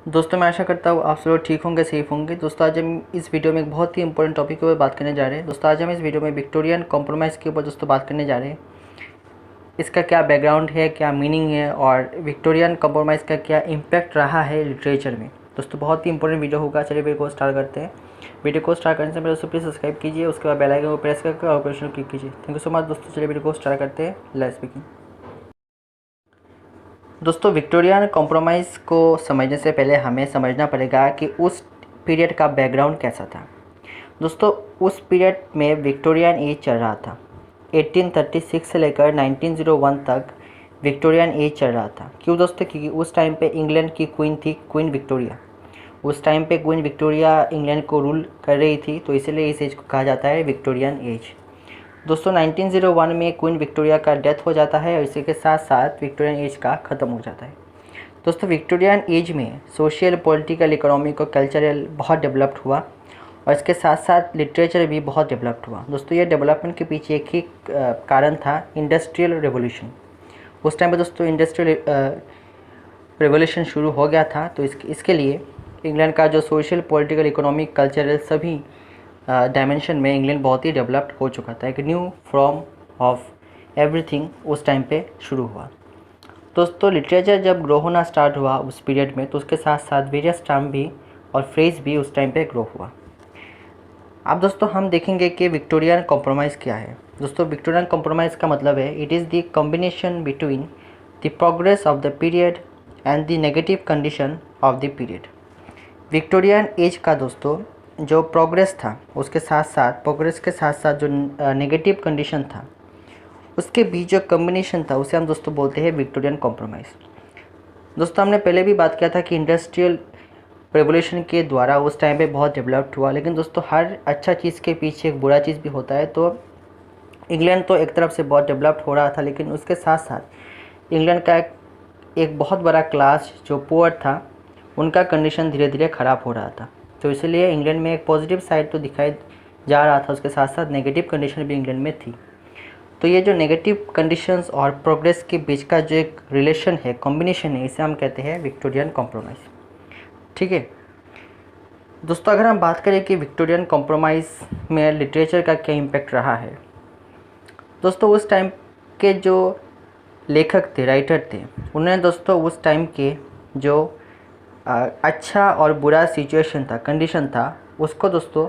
दोस्तों मैं आशा करता हूँ आप सब लोग ठीक होंगे, सेफ होंगे। दोस्तों आज हम इस वीडियो में एक बहुत ही इंपॉर्टेंट टॉपिक के ऊपर बात करने जा रहे हैं। दोस्तों आज हम इस वीडियो में विक्टोरियन कॉम्प्रोमाइज़ के ऊपर दोस्तों बात करने जा रहे हैं। इसका क्या बैकग्राउंड है, क्या मीनिंग है और विक्टोरियन कॉम्प्रोमाइज़ का क्या इम्पैक्ट रहा है लिटरेचर में। दोस्तों बहुत ही इंपॉर्टेंट वीडियो होगा। चलिए वीडियो को स्टार्ट करते हैं। वीडियो को स्टार्ट करने से पहले दोस्तों प्लीज़ सब्सक्राइब कीजिए, उसके बाद बेल आइकन को प्रेस करके और ऑप्शन क्लिक कीजिए। थैंक यू सो मच दोस्तों। चलिए वीडियो को स्टार्ट करते हैं। Let's begin. दोस्तों विक्टोरियन कॉम्प्रोमाइज़ को समझने से पहले हमें समझना पड़ेगा कि उस पीरियड का बैकग्राउंड कैसा था। दोस्तों उस पीरियड में विक्टोरियन एज चल रहा था। 1836 से लेकर 1901 तक विक्टोरियन एज चल रहा था। क्यों दोस्तों? क्योंकि उस टाइम पे इंग्लैंड की क्वीन थी, क्वीन विक्टोरिया। उस टाइम पे क्वीन विक्टोरिया इंग्लैंड को रूल कर रही थी, तो इसलिए इस एज को कहा जाता है विक्टोरियन एज। दोस्तों 1901 में क्वीन विक्टोरिया का डेथ हो जाता है और इसी के साथ साथ विक्टोरियन एज का ख़त्म हो जाता है। दोस्तों विक्टोरियन एज में सोशल, पॉलिटिकल, इकोनॉमिक और कल्चरल बहुत डेवलप्ड हुआ और इसके साथ साथ लिटरेचर भी बहुत डेवलप्ड हुआ। दोस्तों ये डेवलपमेंट के पीछे एक ही कारण था, इंडस्ट्रियल रेवोल्यूशन। उस टाइम पे दोस्तों इंडस्ट्रियल रेवोल्यूशन शुरू हो गया था, तो इसके लिए इंग्लैंड का जो सोशल, पॉलिटिकल, इकोनॉमिक, कल्चरल सभी डायमेंशन में इंग्लैंड बहुत ही डेवलप्ड हो चुका था। एक न्यू फॉर्म ऑफ एवरीथिंग उस टाइम पे शुरू हुआ। दोस्तों लिटरेचर जब ग्रो होना स्टार्ट हुआ उस पीरियड में, तो उसके साथ साथ वेरियस टर्म भी और फ्रेज भी उस टाइम पे ग्रो हुआ। अब दोस्तों हम देखेंगे कि विक्टोरियन कॉम्प्रोमाइज़ क्या है। दोस्तों विक्टोरियन कॉम्प्रोमाइज़ का मतलब है it is the combination between the progress of the period and the negative condition of the period. Victorian age का दोस्तों जो प्रोग्रेस था, उसके साथ साथ प्रोग्रेस के साथ साथ जो नेगेटिव कंडीशन था, उसके बीच जो कॉम्बिनेशन था, उसे हम दोस्तों बोलते हैं विक्टोरियन कॉम्प्रोमाइज़। दोस्तों हमने पहले भी बात किया था कि इंडस्ट्रियल रेवोल्यूशन के द्वारा उस टाइम पे बहुत डेवलप्ड हुआ, लेकिन दोस्तों हर अच्छा चीज़ के पीछे एक बुरा चीज़ भी होता है। तो इंग्लैंड तो एक तरफ से बहुत डेवलप्ड हो रहा था, लेकिन उसके साथ साथ इंग्लैंड का एक बहुत बड़ा क्लास जो पुअर था, उनका कंडीशन धीरे धीरे ख़राब हो रहा था। तो इसलिए इंग्लैंड में एक पॉजिटिव साइड तो दिखाई जा रहा था, उसके साथ साथ नेगेटिव कंडीशन भी इंग्लैंड में थी। तो ये जो नेगेटिव कंडीशंस और प्रोग्रेस के बीच का जो एक रिलेशन है, कॉम्बिनेशन है, इसे हम कहते हैं विक्टोरियन कॉम्प्रोमाइज़। ठीक है दोस्तों, अगर हम बात करें कि विक्टोरियन कॉम्प्रोमाइज़ में लिटरेचर का क्या इम्पैक्ट रहा है, दोस्तों उस टाइम के जो लेखक थे, राइटर थे, उन्होंने दोस्तों उस टाइम के जो अच्छा और बुरा सिचुएशन था, कंडीशन था, उसको दोस्तों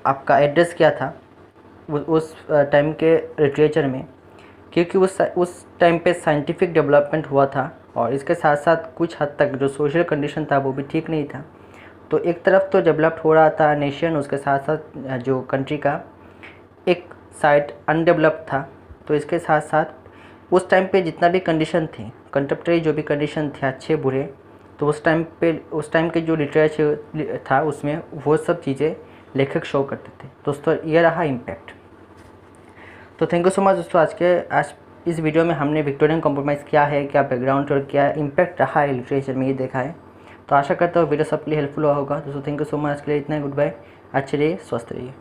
आपका एड्रेस किया था उस टाइम के लिटरेचर में। क्योंकि उस टाइम पे साइंटिफिक डेवलपमेंट हुआ था और इसके साथ साथ कुछ हद तक जो सोशल कंडीशन था वो भी ठीक नहीं था। तो एक तरफ तो डेवलप्ड हो रहा था नेशन, उसके साथ साथ जो कंट्री का एक साइड अनडेवलप्ड था। तो इसके साथ साथ उस टाइम पे जितना भी कंडीशन थे, कंटेम्प्रेरी जो भी कंडीशन थे, अच्छे बुरे, तो उस टाइम के जो लिटरेचर था उसमें वो सब चीज़ें लेखक शो करते थे। दोस्तों ये रहा इम्पैक्ट। तो थैंक यू सो मच दोस्तों। आज इस वीडियो में हमने विक्टोरियन कॉम्प्रोमाइज़ क्या है, क्या बैकग्राउंड और क्या इम्पैक्ट रहा है लिटरेचर में, ये देखा है। तो आशा करता हूँ वीडियो सबके लिए हेल्पफुल हुआ होगा। दोस्तों थैंक यू सो मच। आज के लिए इतना। Good bye. अच्छे रहिए, स्वस्थ रहिए।